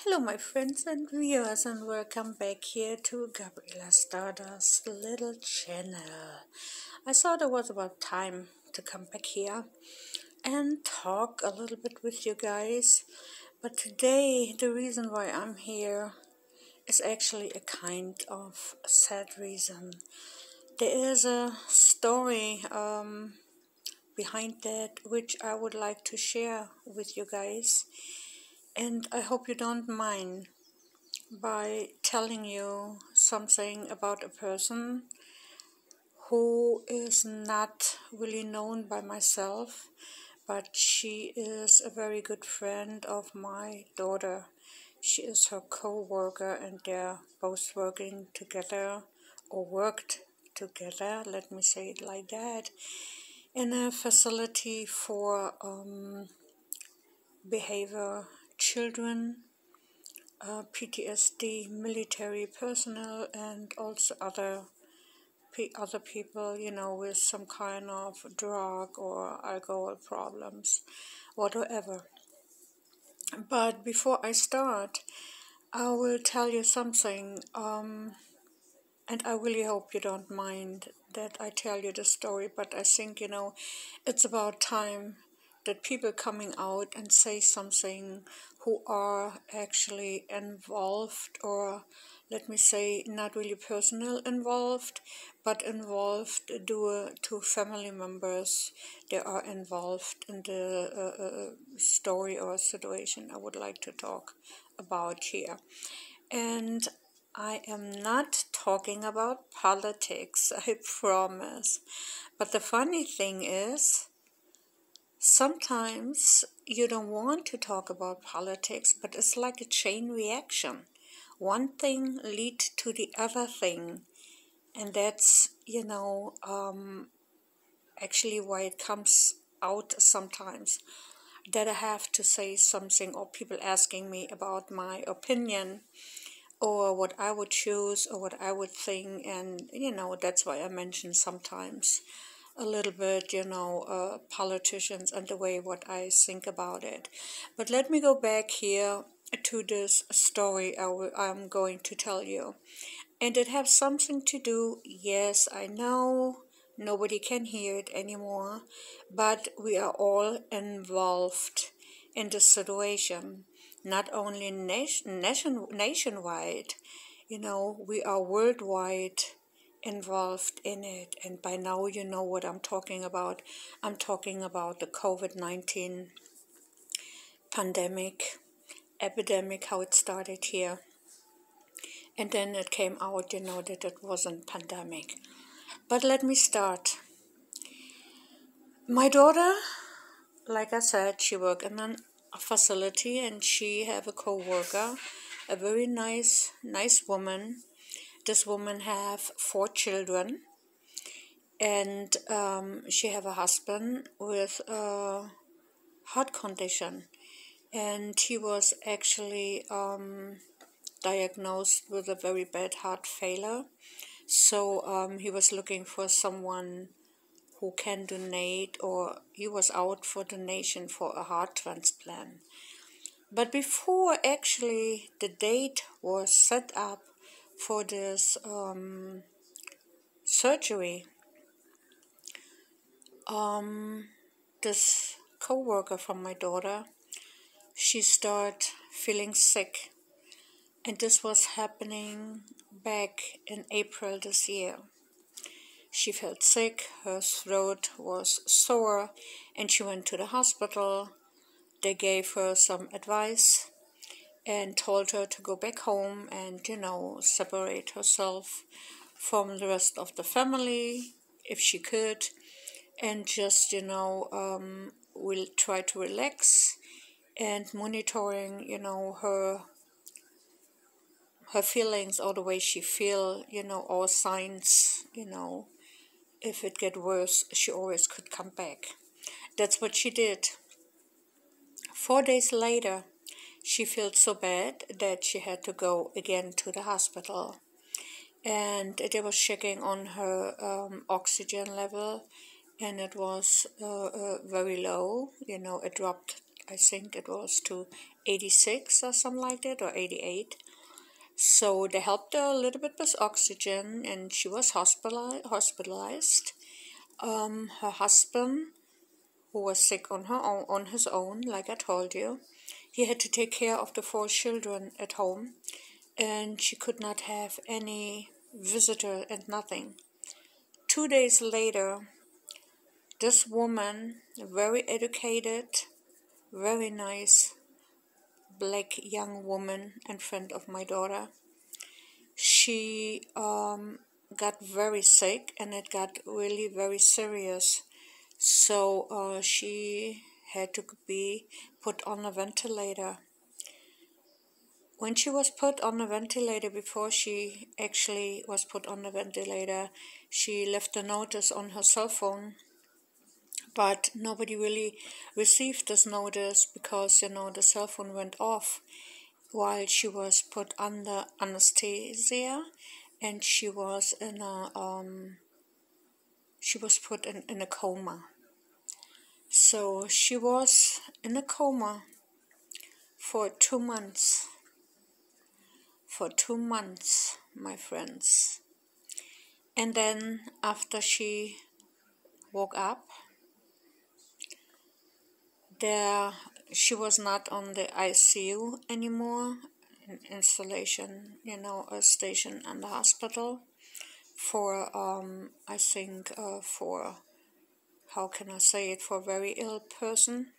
Hello, my friends and viewers, and welcome back here to Gabriela Stardust little channel. I thought it was about time to come back here and talk a little bit with you guys. But today, the reason why I'm here is actually a kind of sad reason. There is a story behind that which I would like to share with you guys, and I hope you don't mind by telling you something about a person who is not really known by myself, but she is a very good friend of my daughter. She is her co-worker, and they're both working together, or worked together, let me say it like that, in a facility for behavior children, PTSD, military personnel, and also other people, with some kind of drug or alcohol problems, whatever. But before I start, I will tell you something, and I really hope you don't mind that I tell you the story, but I think, it's about time that people coming out and say something who are actually involved, or let me say not really personal involved, but involved due to family members that are involved in the story or situation I would like to talk about here. And I am not talking about politics, I promise. But the funny thing is, sometimes you don't want to talk about politics, but it's like a chain reaction. One thing leads to the other thing, and that's, actually why it comes out sometimes that I have to say something, or people asking me about my opinion, or what I would choose, or what I would think, and that's why I mention sometimes a little bit, politicians and the way what I think about it. But let me go back here to this story I'm going to tell you. And it has something to do, yes, I know, nobody can hear it anymore, but we are all involved in the situation, not only nationwide, we are worldwide involved in it. And by now you know what I'm talking about. I'm talking about the COVID-19 pandemic, epidemic, how it started here. And then it came out, that it wasn't pandemic. But let me start. My daughter, like I said, she worked in a facility, and she have a co-worker, a very nice woman. This woman have 4 children, and she have a husband with a heart condition, and he was actually diagnosed with a very bad heart failure. So he was looking for someone who can donate, or he was out for donation for a heart transplant. But before actually the date was set up for this surgery, this co-worker from my daughter, she started feeling sick. And this was happening back in April this year. She felt sick, her throat was sore, and she went to the hospital. They gave her some advice and told her to go back home and, separate herself from the rest of the family if she could, and just, will try to relax and monitoring, her feelings, or the way she feel, all signs, if it get worse, she always could come back. That's what she did. 4 days later, she felt so bad that she had to go again to the hospital. And they was checking on her oxygen level, and it was very low. It dropped, I think it was to 86 or something like that, or 88. So they helped her a little bit with oxygen, and she was hospitalized. Her husband, who was sick on his own, like I told you, he had to take care of the 4 children at home, and she could not have any visitor and nothing. 2 days later, this woman, very educated, very nice, black young woman and friend of my daughter, she got very sick, and it got really very serious. So she had to be put on a ventilator. When she was put on a ventilator, before she actually was put on the ventilator, she left a notice on her cell phone, but nobody really received this notice because, the cell phone went off while she was put under anesthesia, and she was put in a coma. So she was in a coma for 2 months. For 2 months, my friends. And then after she woke up, she was not on the ICU anymore, an installation, a station in the hospital for, I think, for, how can I say it, for a very ill person.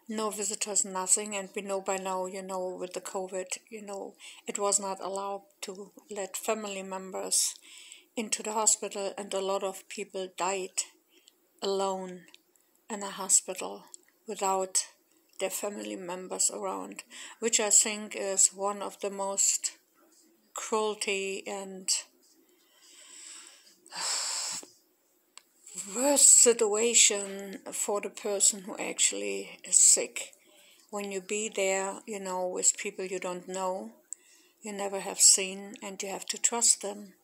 No visitors, nothing, and we know by now, with the COVID, it was not allowed to let family members into the hospital, and a lot of people died alone in a hospital without their family members around, which I think is one of the most cruelty and worst situation for the person who actually is sick. When you be there, with people you don't know, you never have seen, and you have to trust them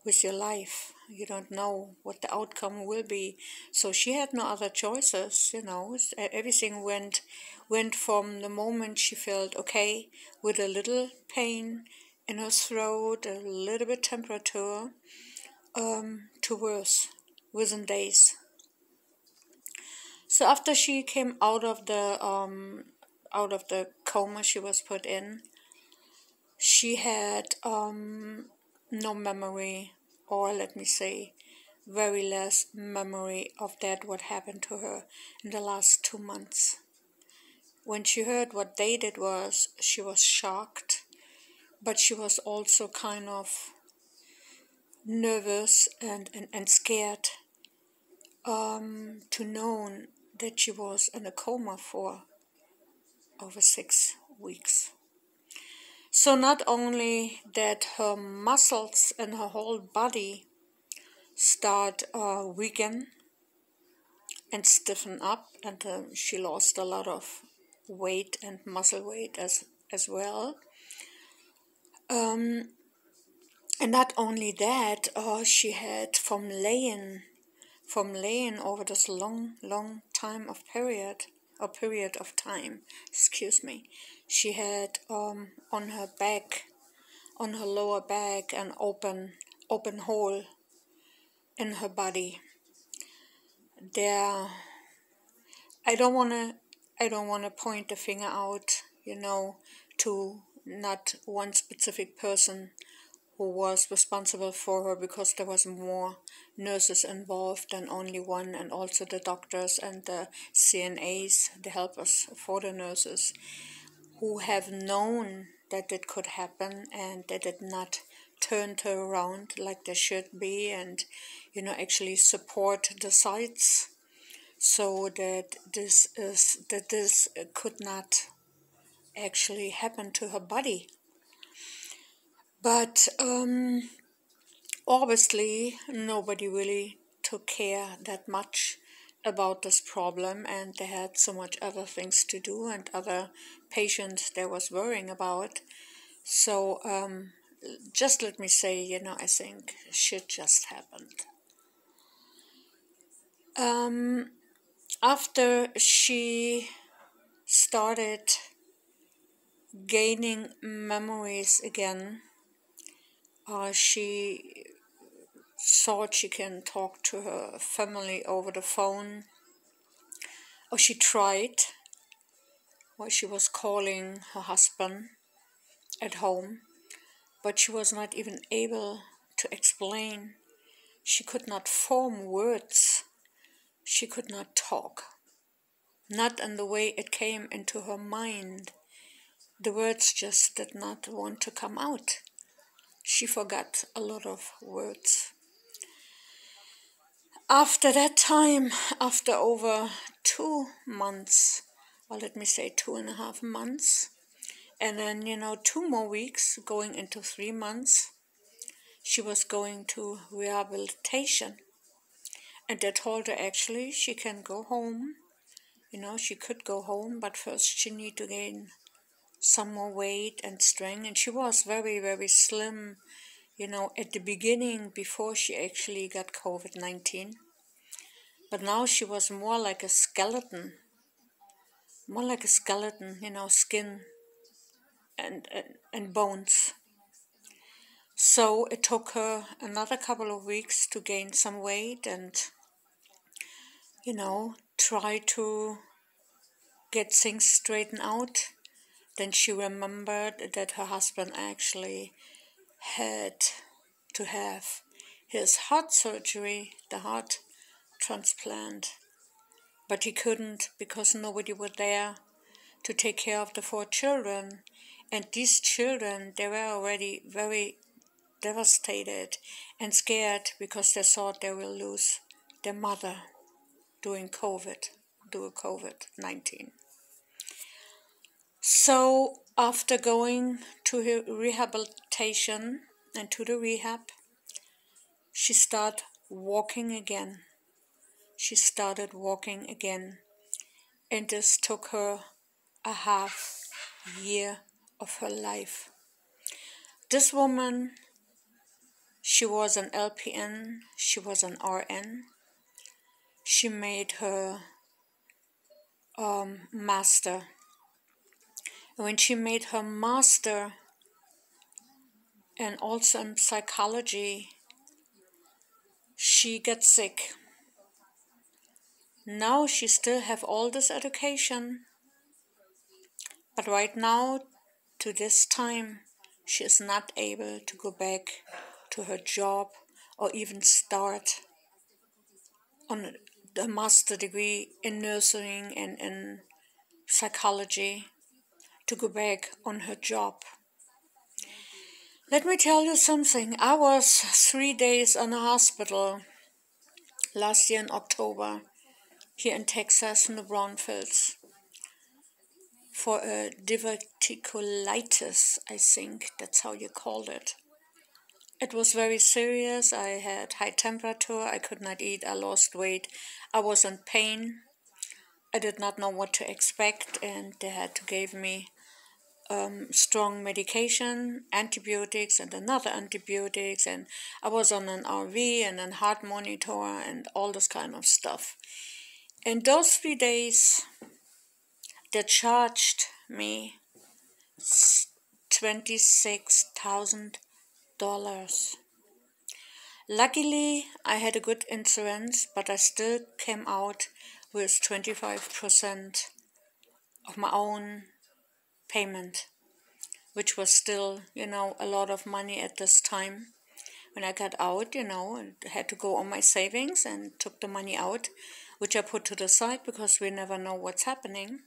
with your life. You don't know what the outcome will be. So she had no other choices, Everything went from the moment she felt okay, with a little pain in her throat, a little bit temperature, to worse within days. So after she came out of the coma she was put in, she had no memory, or let me say, very less memory of that what happened to her in the last 2 months. When she heard what they did, she was shocked, but she was also kind of nervous and scared to know that she was in a coma for over 6 weeks. So not only that her muscles and her whole body start weaken and stiffen up, and she lost a lot of weight and muscle weight as well. And not only that, she had from laying over this long time of period of time, she had on her back, on her lower back, an open hole in her body. I don't wanna point the finger out, to not one specific person who was responsible for her, because there was more nurses involved than only one, and also the doctors and the CNAs, the helpers for the nurses, who have known that it could happen, and they did not turn her around like they should be, and actually support the sites, so that this could not actually happen to her body. But obviously nobody really took care that much about this problem, and they had so much other things to do and other patients they was worrying about. So just let me say, I think shit just happened. After she started gaining memories again. She thought she can talk to her family over the phone. Or she tried, while she was calling her husband at home, but she was not even able to explain. She could not form words. She could not talk. Not in the way it came into her mind. The words just did not want to come out. She forgot a lot of words. After that time, after over 2 months, or let me say 2.5 months, and then, 2 more weeks, going into 3 months, she was going to rehabilitation. And they told her actually she can go home. She could go home, but first she need to gain some more weight and strength. And she was very, very slim, at the beginning before she actually got COVID-19. But now she was more like a skeleton, skin and bones. So it took her another couple of weeks to gain some weight and, try to get things straightened out. Then she remembered that her husband actually had to have his heart surgery, the heart transplant. But he couldn't because nobody was there to take care of the 4 children. And these children, they were already very devastated and scared because they thought they will lose their mother during COVID-19. So after going to rehabilitation and to the rehab, she started walking again. And this took her a half year of her life. This woman, she was an LPN, she was an RN. She made her master. And when she made her master, and also in psychology, she got sick. Now she still have all this education, but right now, to this time, she is not able to go back to her job or even start on the master degree in nursing and in psychology to go back on her job. Let me tell you something. I was 3 days in a hospital last year in October here in Texas in the Brownfields for a diverticulitis, I think that's how you called it. It was very serious. I had high temperature. I could not eat. I lost weight. I was in pain. I did not know what to expect, and they had to give me strong medication, antibiotics, and another antibiotics, and I was on an RV and a heart monitor and all this kind of stuff. In those 3 days, they charged me $26,000. Luckily, I had a good insurance, but I still came out with 25% of my own payment, which was still, a lot of money at this time. When I got out, I had to go on my savings and took the money out, which I put to the side because we never know what's happening.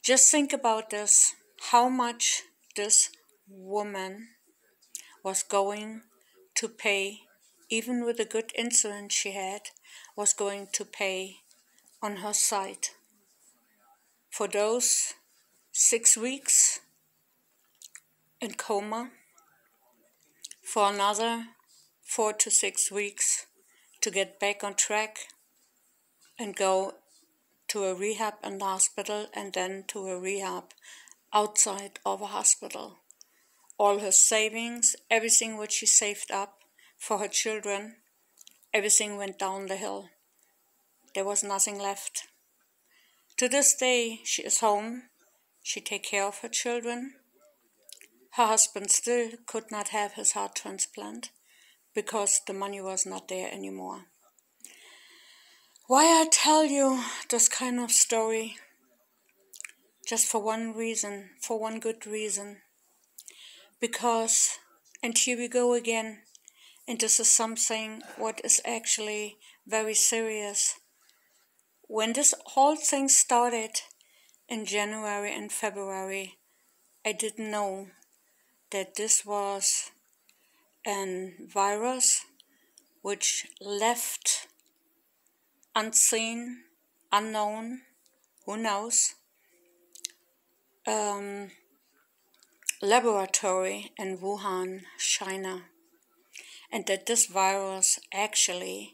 Just think about this, how much this woman was going to pay, even with the good insurance she had, was going to pay on her side for those 6 weeks in coma, for another 4 to 6 weeks to get back on track and go to a rehab in the hospital and then to a rehab outside of a hospital. All her savings, everything what she saved up for her children, everything went down the hill. There was nothing left. To this day, she is home. She takes care of her children. Her husband still could not have his heart transplant because the money was not there anymore. Why I tell you this kind of story? Just for one reason, for one good reason. Because, and here we go again, and this is something what is actually very serious. When this whole thing started in January and February, I didn't know that this was a virus which left unseen, unknown, who knows, laboratory in Wuhan, China, and that this virus actually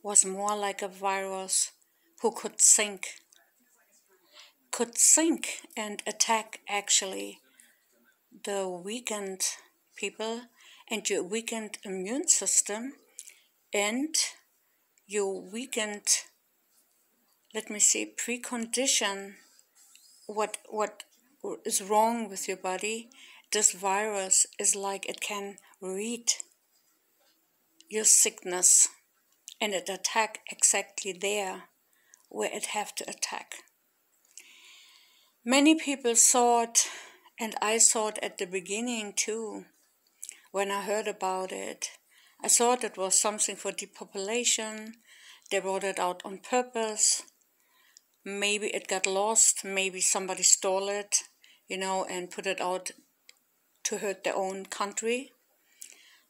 was more like a virus who could think and attack actually the weakened people and your weakened immune system and your weakened, let me say, precondition what is wrong with your body. This virus is like it can read your sickness and it attack exactly there where it have to attack. Many people thought, and I thought at the beginning too, when I heard about it, I thought it was something for depopulation. They brought it out on purpose. Maybe it got lost, maybe somebody stole it, and put it out to hurt their own country,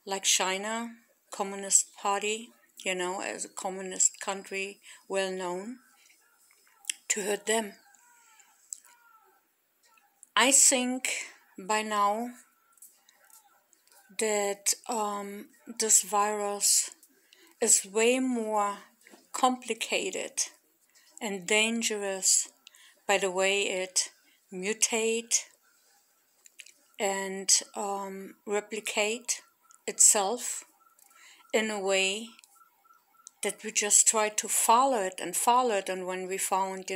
like China, Communist Party, as a communist country, well known, to hurt them. I think by now that this virus is way more complicated and dangerous by the way it mutate and replicate itself in a way that we just try to follow it, and when we found,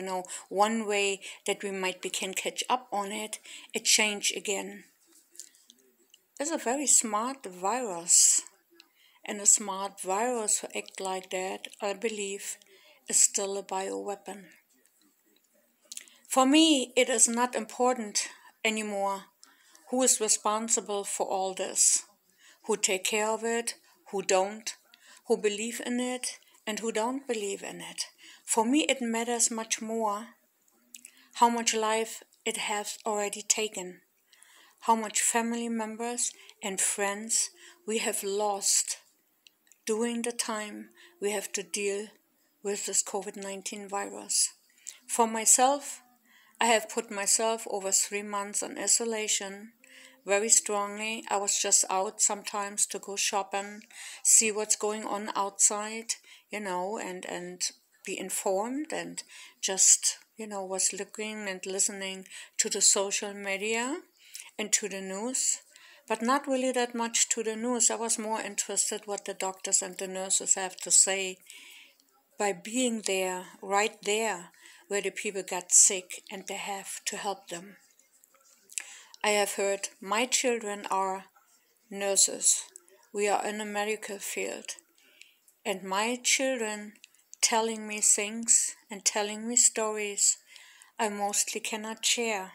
one way that we can catch up on it, it changed again. It's a very smart virus, and a smart virus who act like that, I believe, is still a bioweapon. For me, it is not important anymore who is responsible for all this, who take care of it, who don't, who believe in it, and who don't believe in it. For me, it matters much more how much life it has already taken, how much family members and friends we have lost during the time we have to deal with this COVID-19 virus. For myself, I have put myself over 3 months in isolation very strongly. I was just out sometimes to go shopping, see what's going on outside, and be informed, and just, was looking and listening to the social media and to the news, but not really that much to the news. I was more interested what the doctors and the nurses have to say by being there, right there, where the people got sick and they have to help them. I have heard my children are nurses. We are in a medical field. And my children telling me things and telling me stories I mostly cannot share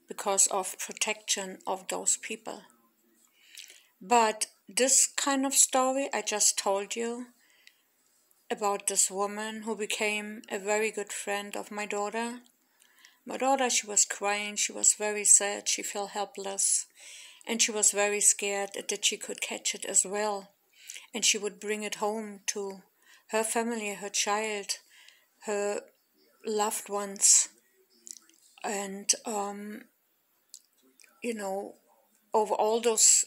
because of protection of those people. But this kind of story I just told you about this woman who became a very good friend of my daughter. My daughter, she was crying, she was very sad, she felt helpless, and she was very scared that she could catch it as well. And she would bring it home to her family, her child, her loved ones. And, over all those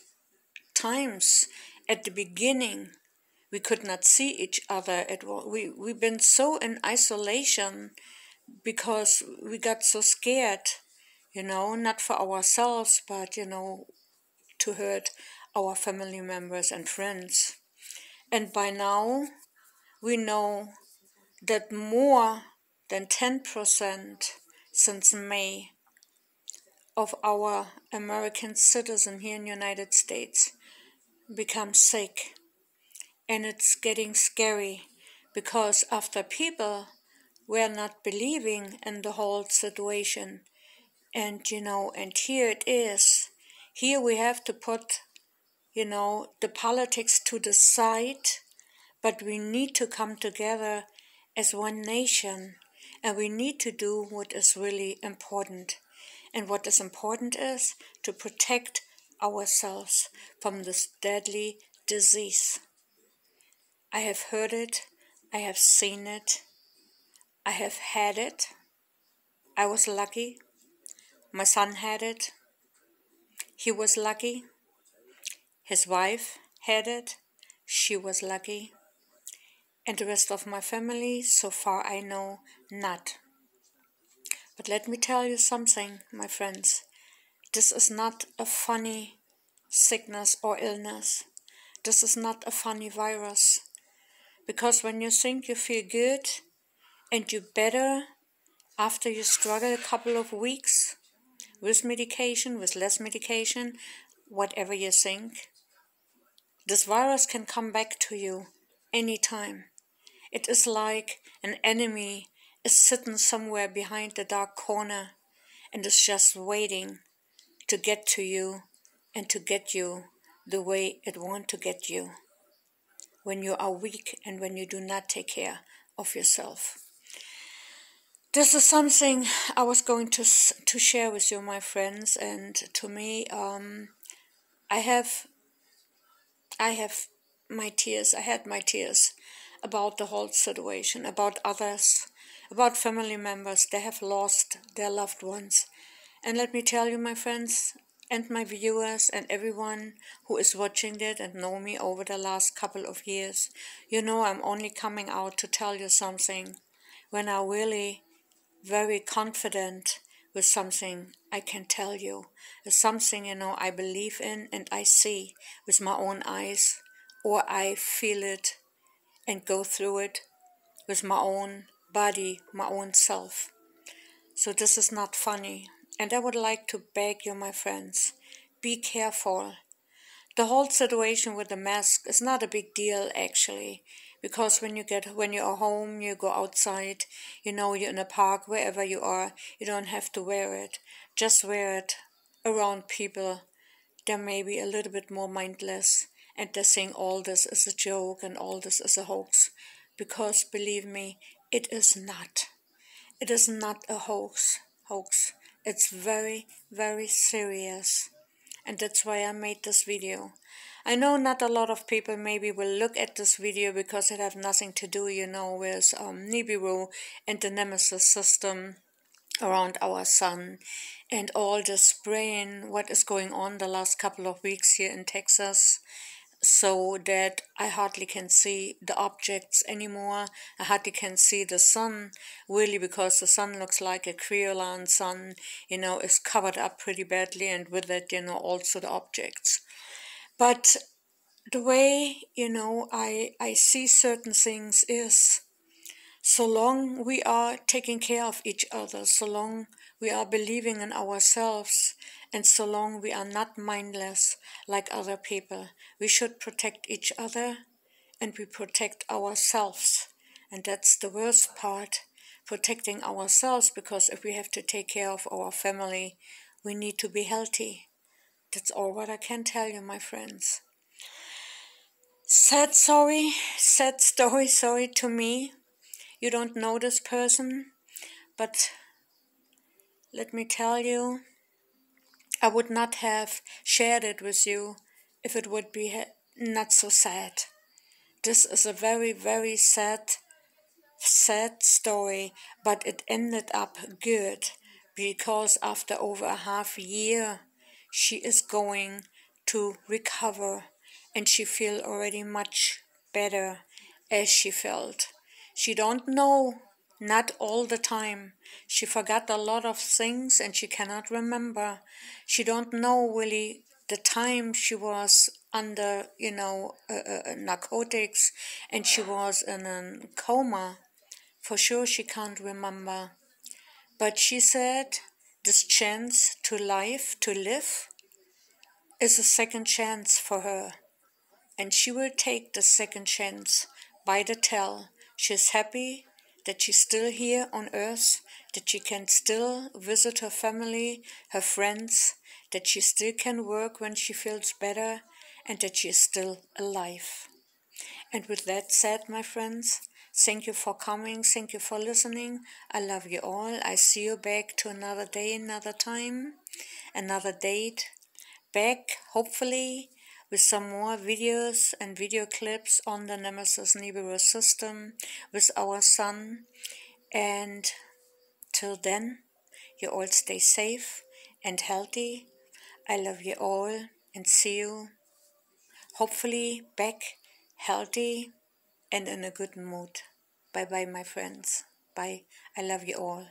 times at the beginning, we could not see each other. We've been so in isolation because we got so scared, not for ourselves, but, to hurt our family members and friends. And by now, we know that more than 10% since May of our American citizens here in the United States become sick. And it's getting scary because after people were not believing in the whole situation, and and here it is. Here we have to put, the politics to the side, but we need to come together as one nation, and we need to do what is really important. And what is important is to protect ourselves from this deadly disease. I have heard it, I have seen it, I have had it. I was lucky. My son had it. He was lucky. His wife had it. She was lucky. And the rest of my family, so far I know, not. But let me tell you something, my friends. This is not a funny sickness or illness. This is not a funny virus. Because when you think you feel good and you better after you struggle a couple of weeks with medication, with less medication, whatever you think, this virus can come back to you anytime. It is like an enemy is sitting somewhere behind the dark corner and is just waiting to get to you and to get you the way it wants to get you when you are weak and when you do not take care of yourself. This is something I was going to share with you, my friends, and to me, I have my tears. I had my tears about the whole situation, about others, about family members. They have lost their loved ones. And let me tell you, my friends, and my viewers, and everyone who is watching it and know me over the last couple of years, I'm only coming out to tell you something when I really very confident with something I can tell you. It's something, I believe in and I see with my own eyes, or I feel it and go through it with my own body, my own self. So this is not funny. And I would like to beg you, my friends, be careful. The whole situation with the mask is not a big deal, actually, because when you are home, you go outside, you're in a park, wherever you are, you don't have to wear it. Just wear it around people. They may be a little bit more mindless, and they think all this is a joke and all this is a hoax, because believe me, it is not. It is not a hoax. It's very, very serious. And that's why I made this video. I know not a lot of people maybe will look at this video because it have nothing to do, with Nibiru and the Nemesis system around our sun and all the spraying, what is going on the last couple of weeks here in Texas, so that I hardly can see the objects anymore. I hardly can see the sun, really, because the sun looks like a Kryolan sun, is covered up pretty badly, and with it, also the objects. But the way, I see certain things is, so long we are taking care of each other, so long we are believing in ourselves, and so long we are not mindless like other people, we should protect each other and we protect ourselves. And that's the worst part, protecting ourselves, because if we have to take care of our family, we need to be healthy. That's all what I can tell you, my friends. Sad story to me. You don't know this person, but let me tell you, I would not have shared it with you if it would be not so sad. This is a very, very sad story, but it ended up good, because after over a half year, she is going to recover, and she feel already much better as she felt. She don't know, not all the time. She forgot a lot of things and she cannot remember. She don't know really the time she was under, narcotics, and she was in a coma. For sure she can't remember. But she said this chance to live, is a second chance for her. And she will take the second chance by the tell. She's happy that she's still here on earth, that she can still visit her family, her friends, that she still can work when she feels better, and that she is still alive. And with that said, my friends, thank you for coming, thank you for listening. I love you all. I see you back to another day, another time, another date. Back, hopefully, with some more videos and video clips on the Nemesis Nibiru system with our son. And till then, you all stay safe and healthy. I love you all and see you, hopefully, back healthy and in a good mood. Bye bye, my friends. Bye. I love you all.